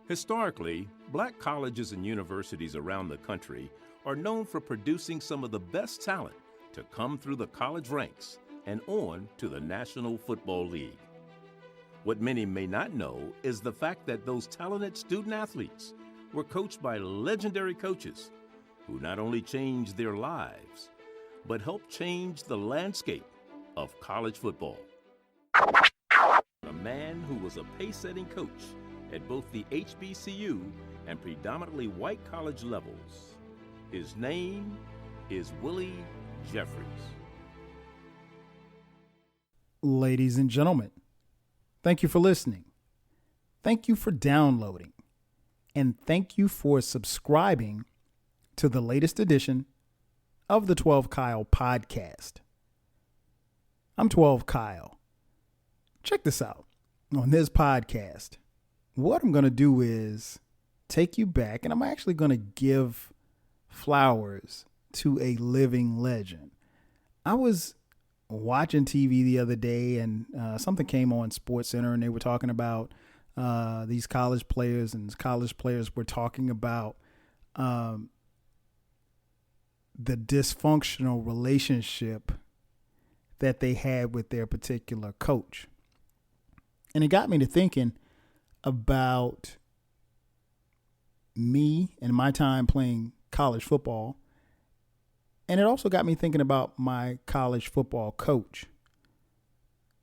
Historically, black colleges and universities around the country are known for producing some of the best talent to come through the college ranks and on to the National Football League. What many may not know is the fact that those talented student athletes were coached by legendary coaches who not only changed their lives, but helped change the landscape of college football. A man who was a pace-setting coach at both the HBCU and predominantly white college levels. His name is Willie Jeffries. Ladies and gentlemen, thank you for listening. Thank you for downloading. And thank you for subscribing to the latest edition of the 12 Kyle podcast. I'm 12 Kyle. Check this out. On this podcast, what I'm going to do is take you back, and I'm actually going to give flowers to a living legend. I was watching TV the other day, and something came on SportsCenter, and they were talking about these college players, and college players were talking about the dysfunctional relationship that they had with their particular coach. And it got me to thinking about me and my time playing college football. And it also got me thinking about my college football coach.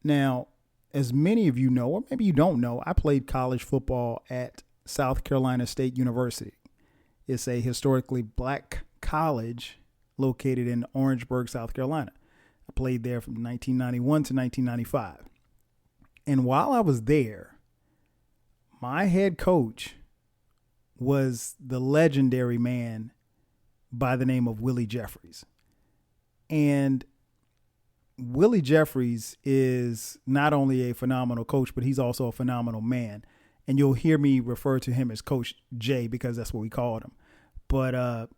Now, as many of you know, or maybe you don't know, I played college football at South Carolina State University. It's a historically black college located in Orangeburg, South Carolina. I played there from 1991 to 1995. And while I was there, my head coach was the legendary man by the name of Willie Jeffries. And Willie Jeffries is not only a phenomenal coach, but he's also a phenomenal man. And you'll hear me refer to him as Coach J because that's what we called him. But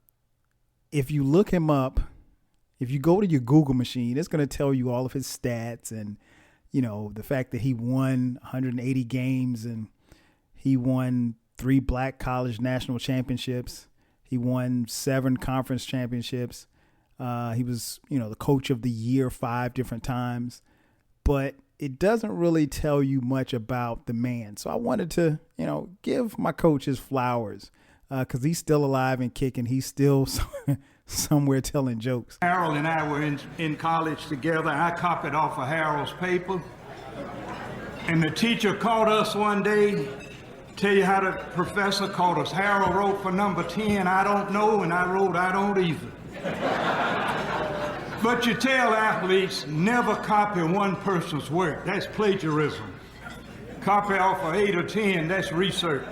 if you look him up, if you go to your Google machine, it's going to tell you all of his stats and, you know, the fact that he won 180 games and he won 3 black college national championships. He won 7 conference championships. He was, the coach of the year 5 different times. But it doesn't really tell you much about the man. So I wanted to, give my coach his flowers because he's still alive and kicking. He's still somewhere telling jokes. Harold and I were in college together. I copied off of Harold's paper. And the teacher called us one day. Tell you how the professor called us. Harold wrote for number 10, I don't know, and I wrote, I don't either. But you tell athletes, never copy one person's work. That's plagiarism. Copy off of 8 or 10, that's research.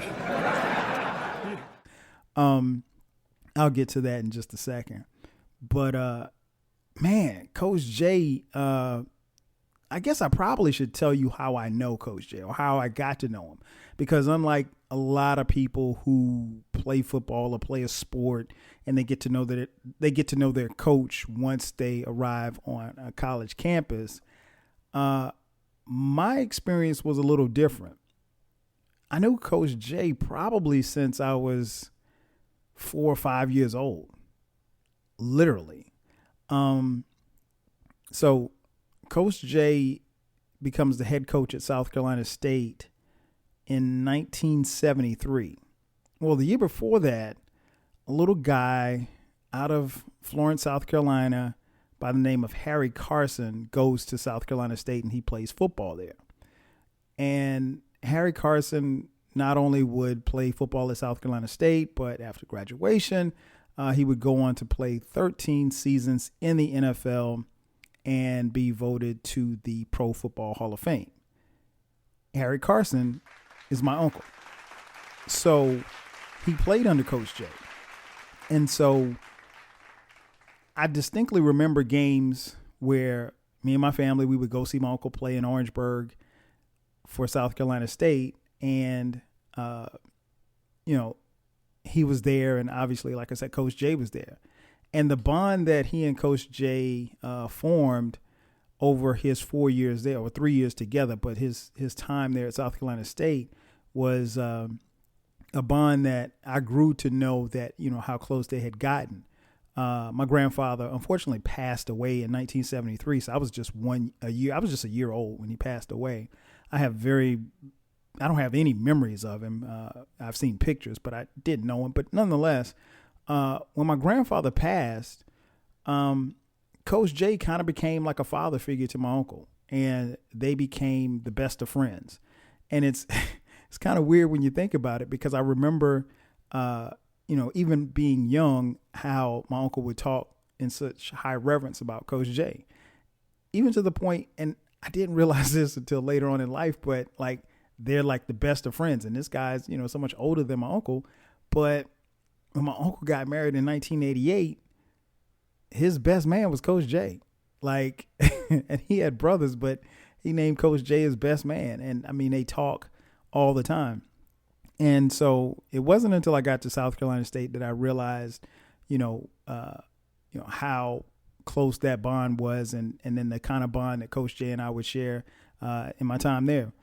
I'll get to that in just a second. But, man, Coach J, I guess I probably should tell you how I know Coach J or how I got to know him. Because unlike a lot of people who play football or play a sport and they get to know their coach once they arrive on a college campus, my experience was a little different. I knew Coach J probably since I was 4 or 5 years old, literally. So Coach J becomes the head coach at South Carolina State in 1973. Well, the year before that, a little guy out of Florence, South Carolina, by the name of Harry Carson goes to South Carolina State and he plays football there. And Harry Carson not only would play football at South Carolina State, but after graduation, he would go on to play 13 seasons in the NFL and be voted to the Pro Football Hall of Fame. Harry Carson is my uncle. So he played under Coach J. And so I distinctly remember games where me and my family, we would go see my uncle play in Orangeburg for South Carolina State. And, he was there. And obviously, like I said, Coach J was there. And the bond that he and Coach J formed over his 4 years there, or 3 years together, but his time there at South Carolina State was a bond that I grew to know that, how close they had gotten. My grandfather unfortunately passed away in 1973. So I was just a year old when he passed away. I don't have any memories of him. I've seen pictures, but I didn't know him. But nonetheless, when my grandfather passed, Coach J kind of became like a father figure to my uncle, and they became the best of friends. And it's kind of weird when you think about it, because I remember, even being young, how my uncle would talk in such high reverence about Coach J, even to the point, and I didn't realize this until later on in life, but like, they're like the best of friends. And this guy's, so much older than my uncle. But when my uncle got married in 1988, his best man was Coach J. Like, and he had brothers, but he named Coach J his best man. And I mean, they talk all the time. And so it wasn't until I got to South Carolina State that I realized, how close that bond was, and then the kind of bond that Coach J and I would share in my time there.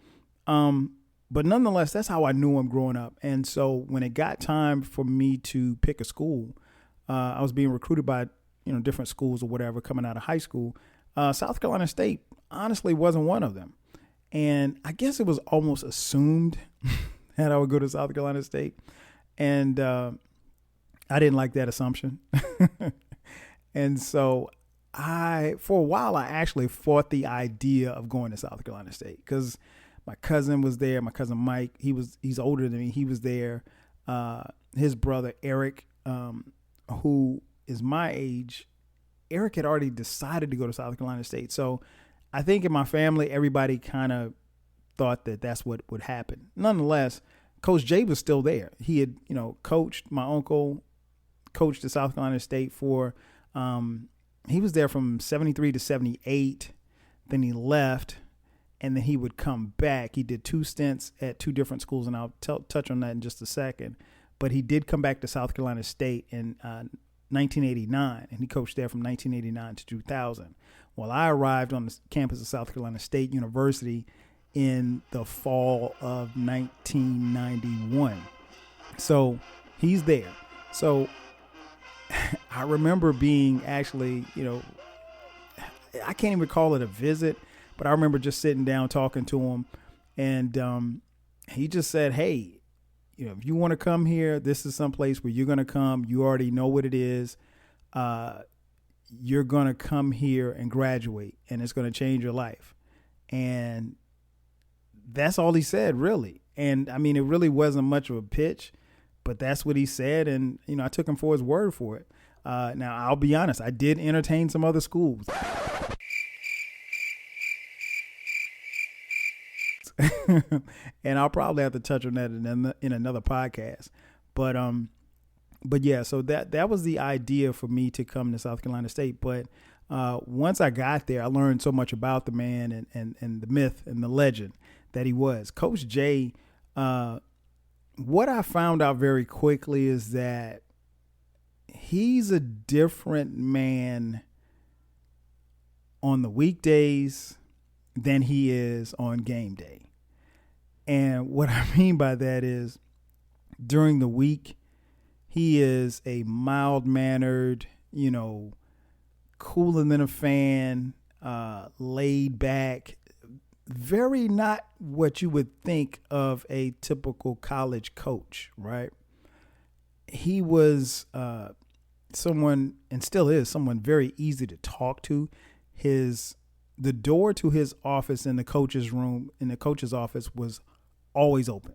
But nonetheless, that's how I knew him growing up. And so when it got time for me to pick a school, I was being recruited by, different schools or whatever coming out of high school. South Carolina State honestly wasn't one of them. And I guess it was almost assumed that I would go to South Carolina State. And I didn't like that assumption. And so for a while, I actually fought the idea of going to South Carolina State, because my cousin was there. My cousin Mike, he's older than me. He was there. His brother Eric, who is my age, Eric had already decided to go to South Carolina State. So I think in my family, everybody kind of thought that that's what would happen. Nonetheless, Coach J was still there. He had, coached my uncle, coached at South Carolina State for, he was there from 73 to 78. Then he left, and then he would come back. He did 2 stints at 2 different schools, and I'll touch on that in just a second. But he did come back to South Carolina State in 1989, and he coached there from 1989 to 2000. Well, I arrived on the campus of South Carolina State University in the fall of 1991. So he's there. So I remember being actually, I can't even call it a visit, but I remember just sitting down talking to him, and he just said, hey, if you want to come here, this is someplace where you're going to come. You already know what it is. You're going to come here and graduate, and it's going to change your life. And that's all he said, really. And I mean, it really wasn't much of a pitch, but that's what he said. And, I took him for his word for it. Now, I'll be honest, I did entertain some other schools. And I'll probably have to touch on that in another podcast. But yeah, so that was the idea for me to come to South Carolina State. But once I got there, I learned so much about the man and the myth and the legend that he was. Coach J, what I found out very quickly is that he's a different man on the weekdays than he is on game day. And what I mean by that is, during the week, he is a mild-mannered, cooler than a fan, laid back, very not what you would think of a typical college coach, right? He was someone, and still is someone, very easy to talk to. The door to his office in the coach's room, in the coach's office, was always open.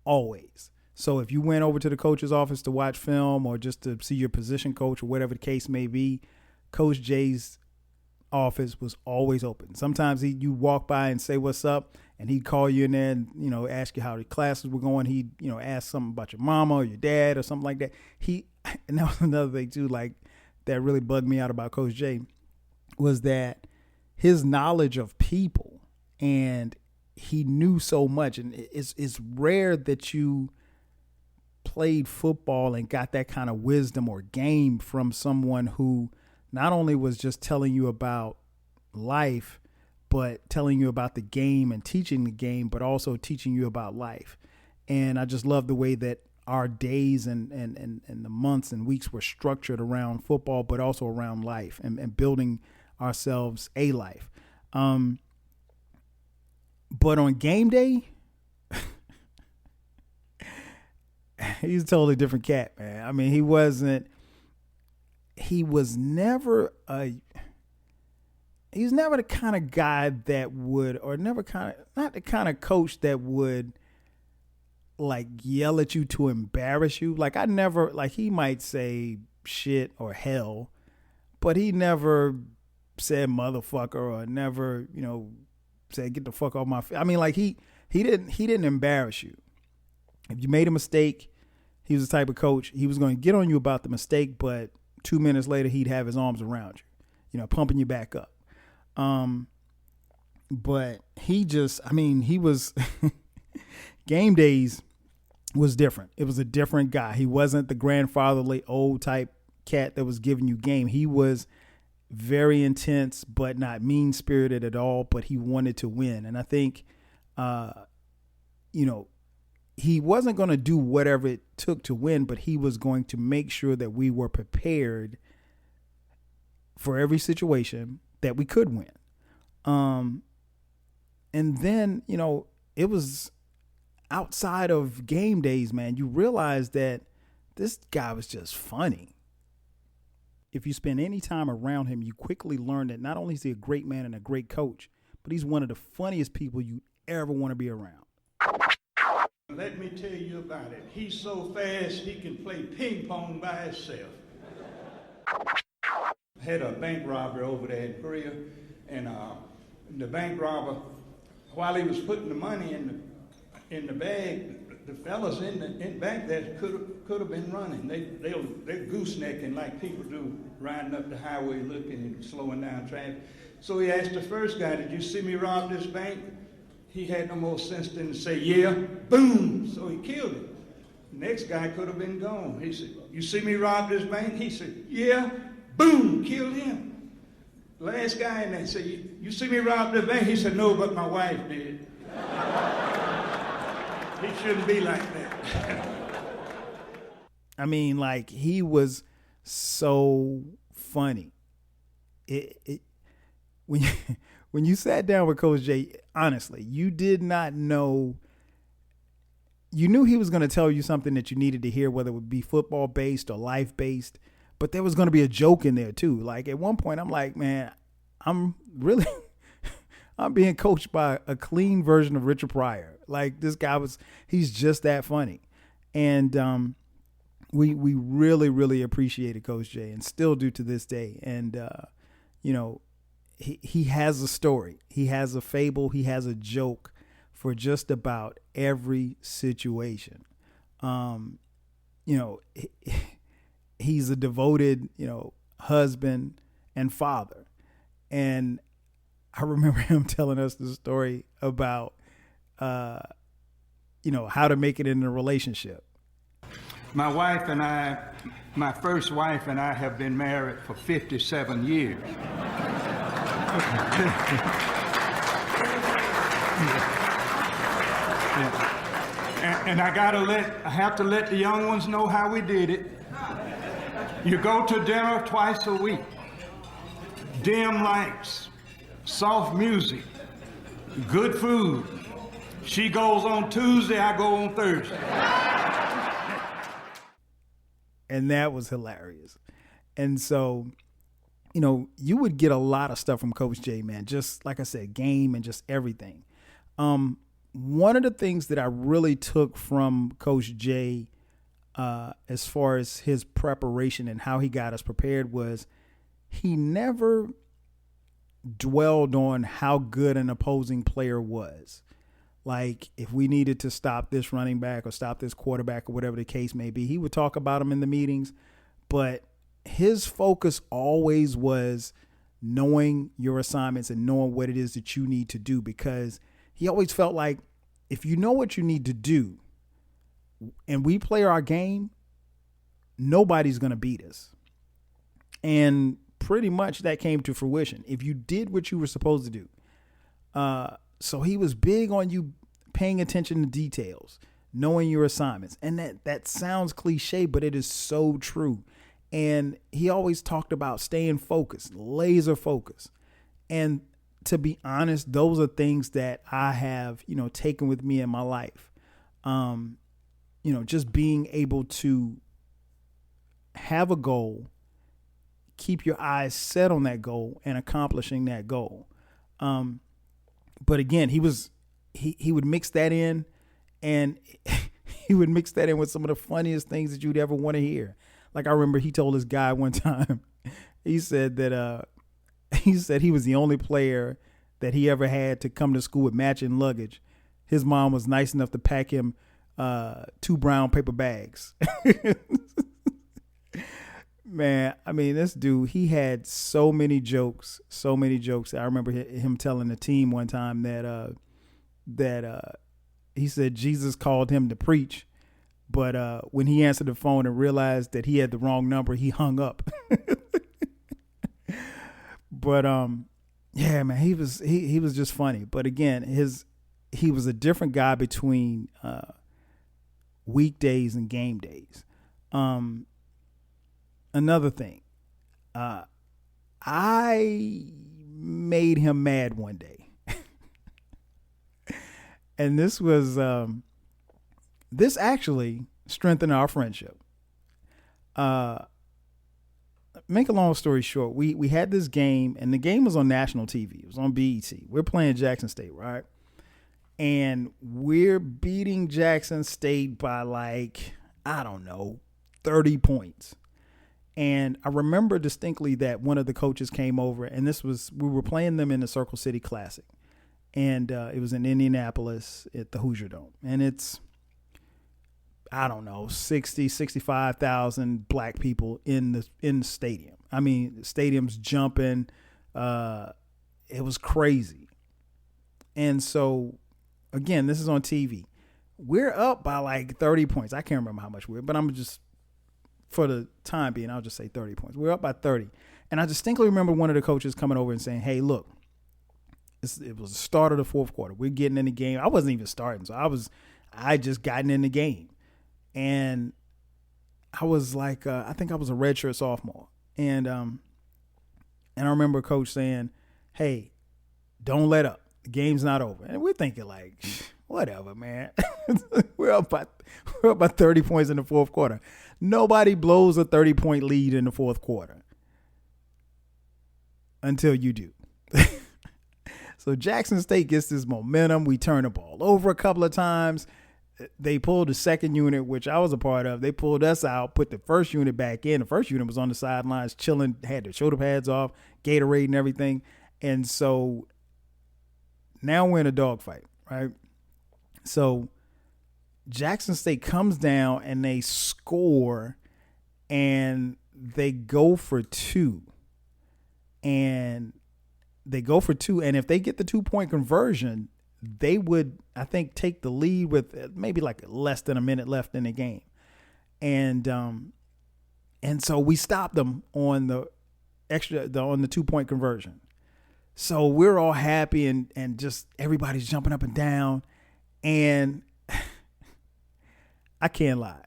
Always. So if you went over to the coach's office to watch film or just to see your position coach or whatever the case may be, Coach J's office was always open. Sometimes you walk by and say, what's up? And he'd call you in there and, ask you how the classes were going. He'd, ask something about your mama or your dad or something like that. And that was another thing too, like, that really bugged me out about Coach J, was that his knowledge of people, and he knew so much. And it's rare that you played football and got that kind of wisdom or game from someone who not only was just telling you about life, but telling you about the game and teaching the game, but also teaching you about life. And I just love the way that our days and the months and weeks were structured around football, but also around life and building ourselves a life. But on game day, he's a totally different cat, man. I mean, he was never the kind of guy that would, or not the kind of coach that would like yell at you to embarrass you. Like he might say shit or hell, but he never said motherfucker or never, said get the fuck off my face. I mean, like he didn't embarrass you. If you made a mistake, he was the type of coach, he was going to get on you about the mistake, but 2 minutes later he'd have his arms around you, pumping you back up. But he was game days was different. It was a different guy. He wasn't the grandfatherly old type cat that was giving you game. He was very intense, but not mean spirited at all, but he wanted to win. And I think, he wasn't going to do whatever it took to win, but he was going to make sure that we were prepared for every situation that we could win. And then, it was outside of game days, man, you realize that this guy was just funny. If you spend any time around him, you quickly learn that not only is he a great man and a great coach, but he's one of the funniest people you ever want to be around. Let me tell you about it. He's so fast he can play ping pong by himself. Had a bank robbery over there in Korea, and the bank robber, while he was putting the money in the bag, the fellas in the bank there could have been running. They're goosenecking like people do, riding up the highway looking and slowing down traffic. So he asked the first guy, "Did you see me rob this bank?" He had no more sense than to say, "Yeah." Boom! So he killed him. The next guy could have been gone. He said, "You see me rob this bank?" He said, "Yeah." Boom! Killed him. The last guy in there said, "You see me rob this bank?" He said, "No, but my wife did." He shouldn't be like that. I mean, like, he was so funny. When you sat down with Coach J, honestly, you did not know. You knew he was going to tell you something that you needed to hear, whether it would be football based or life based, but there was going to be a joke in there too. Like at one point, I'm like, man, I'm being coached by a clean version of Richard Pryor. Like this guy he's just that funny. And we really, really appreciated Coach J and still do to this day. And, he has a story. He has a fable. He has a joke for just about every situation. He's a devoted, husband and father. And I remember him telling us the story about, how to make it in a relationship. My first wife and I have been married for 57 years. And I have to let the young ones know how we did it. You go to dinner twice a week. Dim lights, soft music, good food. She goes on Tuesday, I go on Thursday. And that was hilarious. And so, you would get a lot of stuff from Coach J, man. Just like I said, game and just everything. One of the things that I really took from Coach J, as far as his preparation and how he got us prepared, was he never dwelled on how good an opposing player was. Like if we needed to stop this running back or stop this quarterback or whatever the case may be, he would talk about them in the meetings, but his focus always was knowing your assignments and knowing what it is that you need to do, because he always felt like if you know what you need to do and we play our game, nobody's going to beat us. And pretty much that came to fruition if you did what you were supposed to do. So he was big on you paying attention to details, knowing your assignments. And that sounds cliche, but it is so true. And he always talked about staying focused, laser focused. And to be honest, those are things that I have, taken with me in my life. Just being able to have a goal, keep your eyes set on that goal and accomplishing that goal. But again, he would mix that in, and he would mix that in with some of the funniest things that you'd ever want to hear. Like I remember he told this guy one time, he said that he was the only player that he ever had to come to school with matching luggage. His mom was nice enough to pack him 2 brown paper bags. Man, I mean, this dude, he had so many jokes. I remember him telling the team one time that he said Jesus called him to preach, but when he answered the phone and realized that he had the wrong number, he hung up. But yeah, man, he was just funny. But again, he was a different guy between weekdays and game days. Another thing, I made him mad one day. And this actually strengthened our friendship. Make a long story short, we had this game, and the game was on national TV. It was on BET. We're playing Jackson State, right? And we're beating Jackson State by 30 points. And I remember distinctly that one of the coaches came over, and we were playing them in the Circle City Classic. And it was in Indianapolis at the Hoosier Dome. And it's, 65,000 black people in the stadium. I mean, the stadium's jumping. It was crazy. And so, again, this is on TV. We're up by 30 points. I can't remember how much but I'm just, for the time being, I'll just say 30 points. We're up by 30. And I distinctly remember one of the coaches coming over and saying, hey, look, it was the start of the fourth quarter. We're getting in the game. I wasn't even starting, so I just gotten in the game. And I was I think I was a redshirt sophomore. And I remember coach saying, hey, don't let up. The game's not over. And we're thinking whatever, man. We're up by 30 points in the fourth quarter. Nobody blows a 30-point lead in the fourth quarter until you do. So Jackson State gets this momentum. We turn the ball over a couple of times. They pulled the second unit, which I was a part of. They pulled us out, put the first unit back in. The first unit was on the sidelines chilling, had their shoulder pads off, Gatorade and everything. And so now we're in a dogfight, right? So Jackson State comes down and they score, and they go for two. And if they get the 2-point conversion, they would, I think, take the lead with maybe less than a minute left in the game. And so we stopped them on the 2-point conversion. So we're all happy and just everybody's jumping up and down. And I can't lie.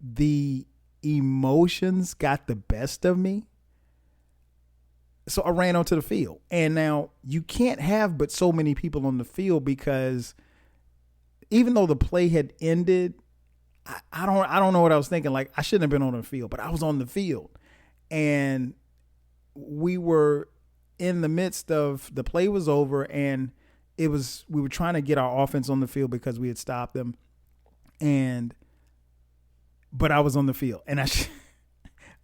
The emotions got the best of me. So I ran onto the field. And now you can't have but so many people on the field, because even though the play had ended, I don't know what I was thinking. I shouldn't have been on the field, but I was on the field. And we were in the midst of, the play was over, and we were trying to get our offense on the field because we had stopped them. But I was on the field, and I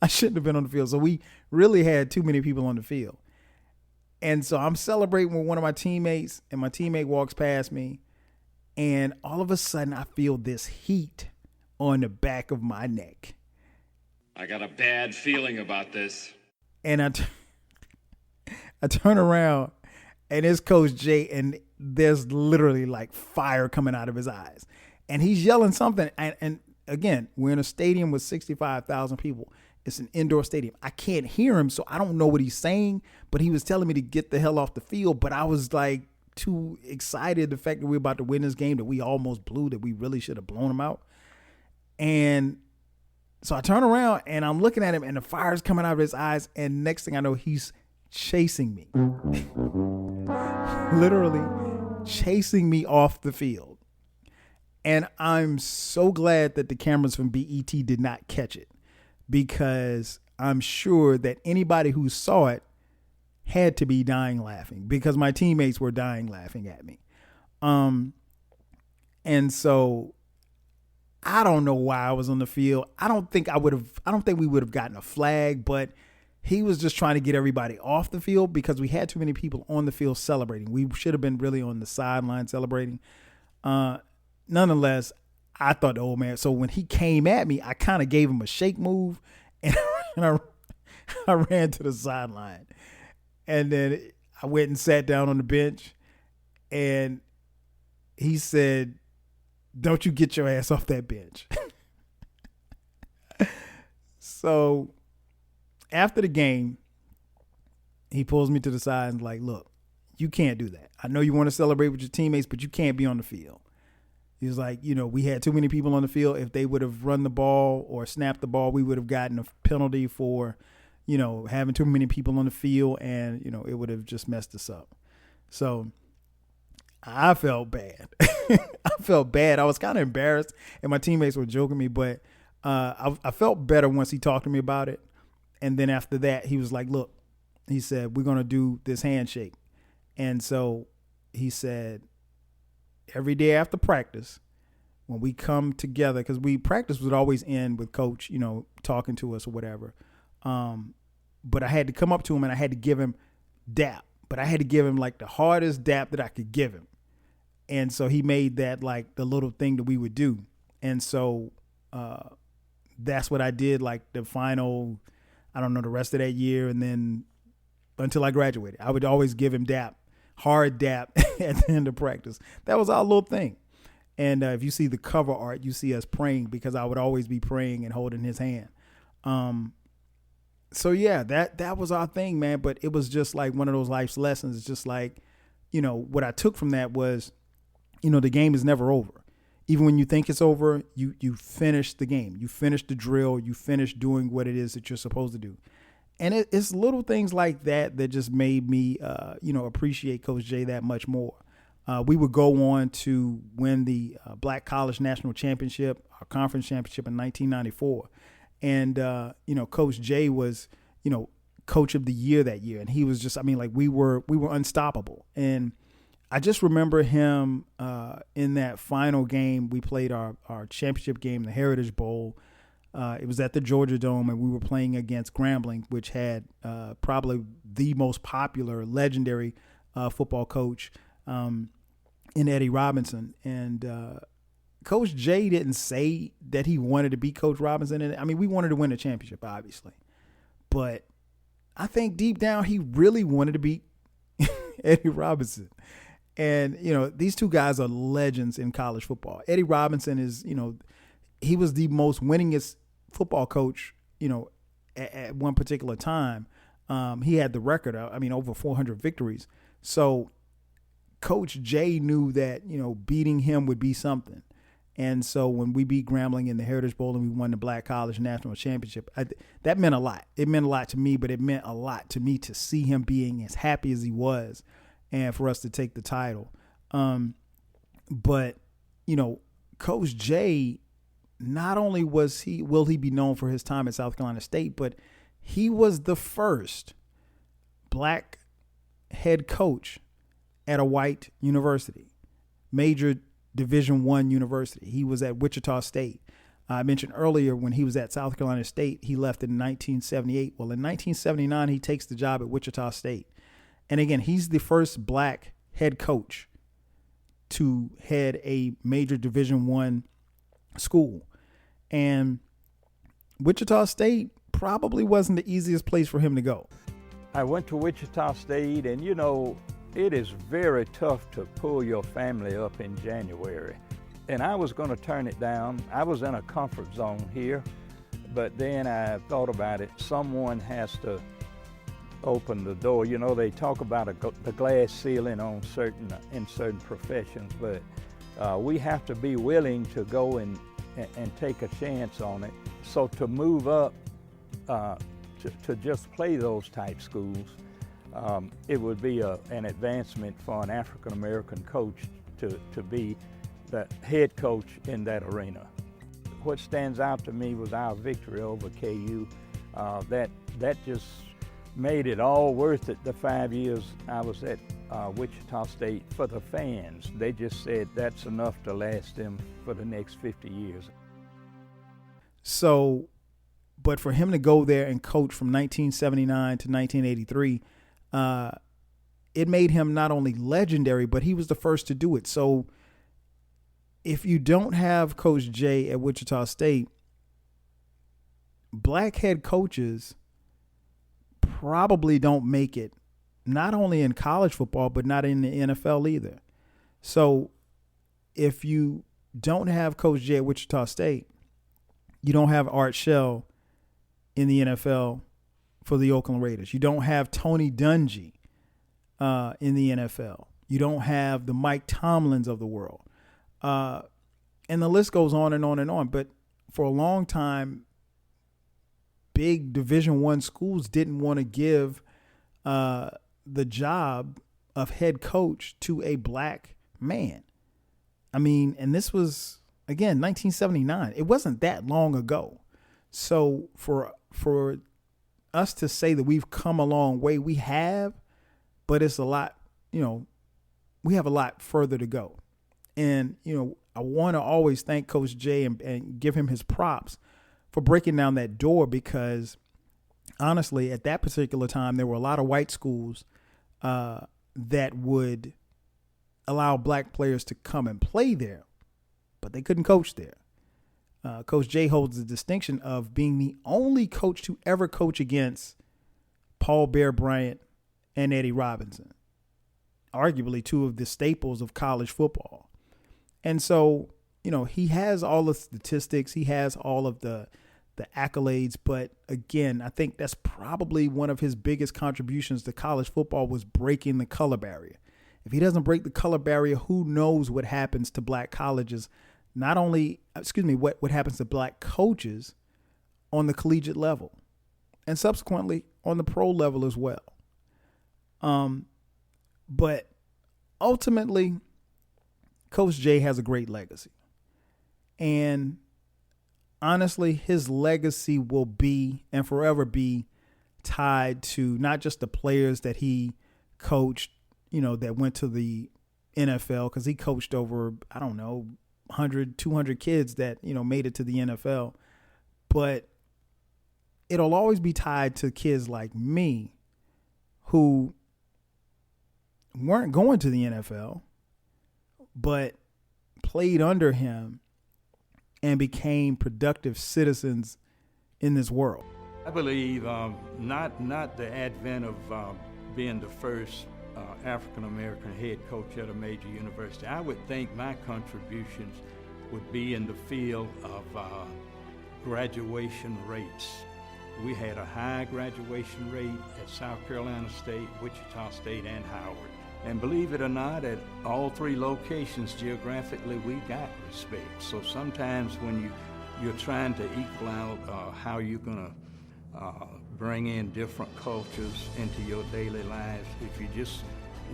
shouldn't have been on the field. So we really had too many people on the field. And so I'm celebrating with one of my teammates, and my teammate walks past me, and all of a sudden I feel this heat on the back of my neck. I got a bad feeling about this. And I turn around, and it's Coach Jay, and there's literally fire coming out of his eyes. And he's yelling something. And again, we're in a stadium with 65,000 people. It's an indoor stadium. I can't hear him, so I don't know what he's saying, but he was telling me to get the hell off the field. But I was too excited the fact that we're about to win this game that we almost blew, that we really should have blown them out. And so I turn around and I'm looking at him and the fire's coming out of his eyes. And next thing I know, he's chasing me. Literally chasing me off the field. And I'm so glad that the cameras from BET did not catch it, because I'm sure that anybody who saw it had to be dying laughing, because my teammates were dying laughing at me. And so I don't know why I was on the field. I don't think we would have gotten a flag, but he was just trying to get everybody off the field because we had too many people on the field celebrating. We should have been really on the sideline celebrating. Nonetheless, I thought the old man. So when he came at me, I kind of gave him a shake move, and I ran to the sideline. And then I went and sat down on the bench, and he said, "Don't you get your ass off that bench." So after the game, he pulls me to the side and is like, "Look, you can't do that. I know you want to celebrate with your teammates, but you can't be on the field." He was like, we had too many people on the field. If they would have run the ball or snapped the ball, we would have gotten a penalty for, having too many people on the field, and, it would have just messed us up. So I felt bad. I was kind of embarrassed, and my teammates were joking me, but I felt better once he talked to me about it. And then after that, he was like, "Look," he said, "we're going to do this handshake." And so he said, every day after practice, when we come together, because practice would always end with coach, talking to us or whatever. But I had to come up to him and I had to give him dap, but I had to give him like the hardest dap that I could give him. And so he made that like the little thing that we would do. And so that's what I did, like the final, I don't know, the rest of that year. And then until I graduated, I would always give him dap. Hard dap at the end of practice. That was our little thing. And if you see the cover art, you see us praying, because I would always be praying and holding his hand. So yeah, that was our thing, man. But it was just like one of those life's lessons. It's just like, what I took from that was, the game is never over. Even when you think it's over, you finish the game. You finish the drill. You finish doing what it is that you're supposed to do. And it's little things like that just made me, appreciate Coach J that much more. We would go on to win the Black College National Championship, our conference championship in 1994. And, Coach J was, Coach of the Year that year. And he was just, we were unstoppable. And I just remember him in that final game. We played our championship game, the Heritage Bowl. It was at the Georgia Dome, and we were playing against Grambling, which had probably the most popular, legendary football coach in Eddie Robinson. And Coach J didn't say that he wanted to be Coach Robinson. And we wanted to win a championship, obviously. But I think deep down he really wanted to beat Eddie Robinson. And, these two guys are legends in college football. Eddie Robinson is, he was the most winningest football coach, at one particular time. He had the record, over 400 victories. So Coach J knew that, beating him would be something. And so when we beat Grambling in the Heritage Bowl and we won the Black College National Championship, that meant a lot. It meant a lot to me, but it meant a lot to me to see him being as happy as he was and for us to take the title. But, Coach J, not only will he be known for his time at South Carolina State, but he was the first black head coach at a white university, major Division I university. He was at Wichita State. I mentioned earlier when he was at South Carolina State, he left in 1978. Well, in 1979, he takes the job at Wichita State. And again, he's the first black head coach to head a major Division I school. And Wichita State probably wasn't the easiest place for him to go. I went to Wichita State, and it is very tough to pull your family up in January. And I was going to turn it down. I was in a comfort zone here, but then I thought about it. Someone has to opened the door. You know, they talk about the glass ceiling in certain professions, but we have to be willing to go and take a chance on it. So to move up to just play those type schools, it would be an advancement for an African American coach to be the head coach in that arena. What stands out to me was our victory over KU. That just made it all worth it. The 5 years I was at Wichita State, for the fans, they just said that's enough to last them for the next 50 years. So, but for him to go there and coach from 1979 to 1983, it made him not only legendary, but he was the first to do it. So if you don't have Coach J at Wichita State, black head coaches probably don't make it, not only in college football, but not in the NFL either. So if you don't have Coach J at Wichita State, you don't have Art Shell in the NFL for the Oakland Raiders. You don't have Tony Dungy in the NFL. You don't have the Mike Tomlins of the world. And the list goes on and on and on. But for a long time, big Division I schools didn't want to give the job of head coach to a black man. I mean, and this was, again, 1979. It wasn't that long ago. So for us to say that we've come a long way, we have, but it's a lot, we have a lot further to go. And, I want to always thank Coach J and give him his props for breaking down that door, because honestly, at that particular time, there were a lot of white schools that would allow black players to come and play there, but they couldn't coach there. Coach J holds the distinction of being the only coach to ever coach against Paul Bear Bryant and Eddie Robinson, arguably two of the staples of college football. And so, he has all the statistics, he has all of the accolades, but again, I think that's probably one of his biggest contributions to college football was breaking the color barrier. If he doesn't break the color barrier, who knows what happens to black colleges, what happens to black coaches on the collegiate level and subsequently on the pro level as well. But ultimately, Coach J has a great legacy. And honestly, his legacy will be and forever be tied to not just the players that he coached, that went to the NFL, because he coached over, 100, 200 kids that, made it to the NFL. But it'll always be tied to kids like me who weren't going to the NFL, but played under him and became productive citizens in this world. I believe not the advent of being the first African-American head coach at a major university. I would think my contributions would be in the field of graduation rates. We had a high graduation rate at South Carolina State, Wichita State, and Howard. And believe it or not, at all three locations geographically, we got respect. So sometimes when you're trying to equal out how you're going to bring in different cultures into your daily lives, if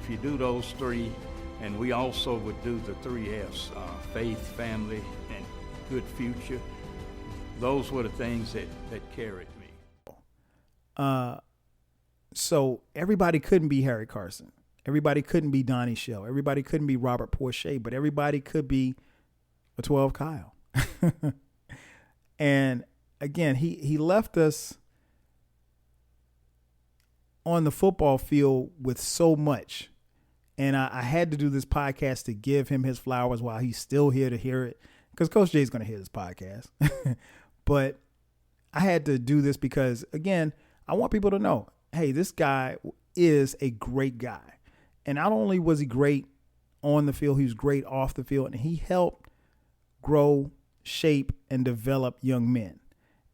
you do those three, and we also would do the 3 F's, faith, family, and good future, those were the things that carried me. So everybody couldn't be Harry Carson. Everybody couldn't be Donnie Shell. Everybody couldn't be Robert Porcher, but everybody could be a 12 Kyle. And again, he left us on the football field with so much. And I had to do this podcast to give him his flowers while he's still here to hear it, because Coach J's going to hear this podcast. But I had to do this because, again, I want people to know, hey, this guy is a great guy. And not only was he great on the field, he was great off the field, and he helped grow, shape, and develop young men.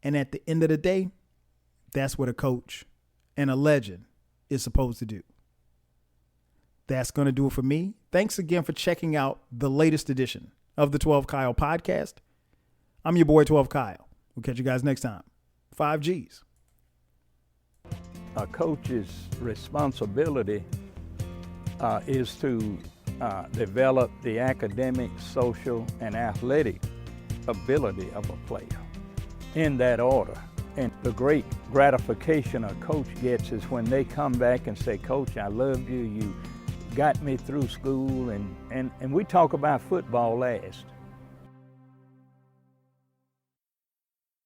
And at the end of the day, that's what a coach and a legend is supposed to do. That's going to do it for me. Thanks again for checking out the latest edition of the 12 Kyle podcast. I'm your boy 12 Kyle. We'll catch you guys next time. 5 Gs. A coach's responsibility is to develop the academic, social, and athletic ability of a player in that order. And the great gratification a coach gets is when they come back and say, Coach, I loved you, you got me through school, and we talk about football last.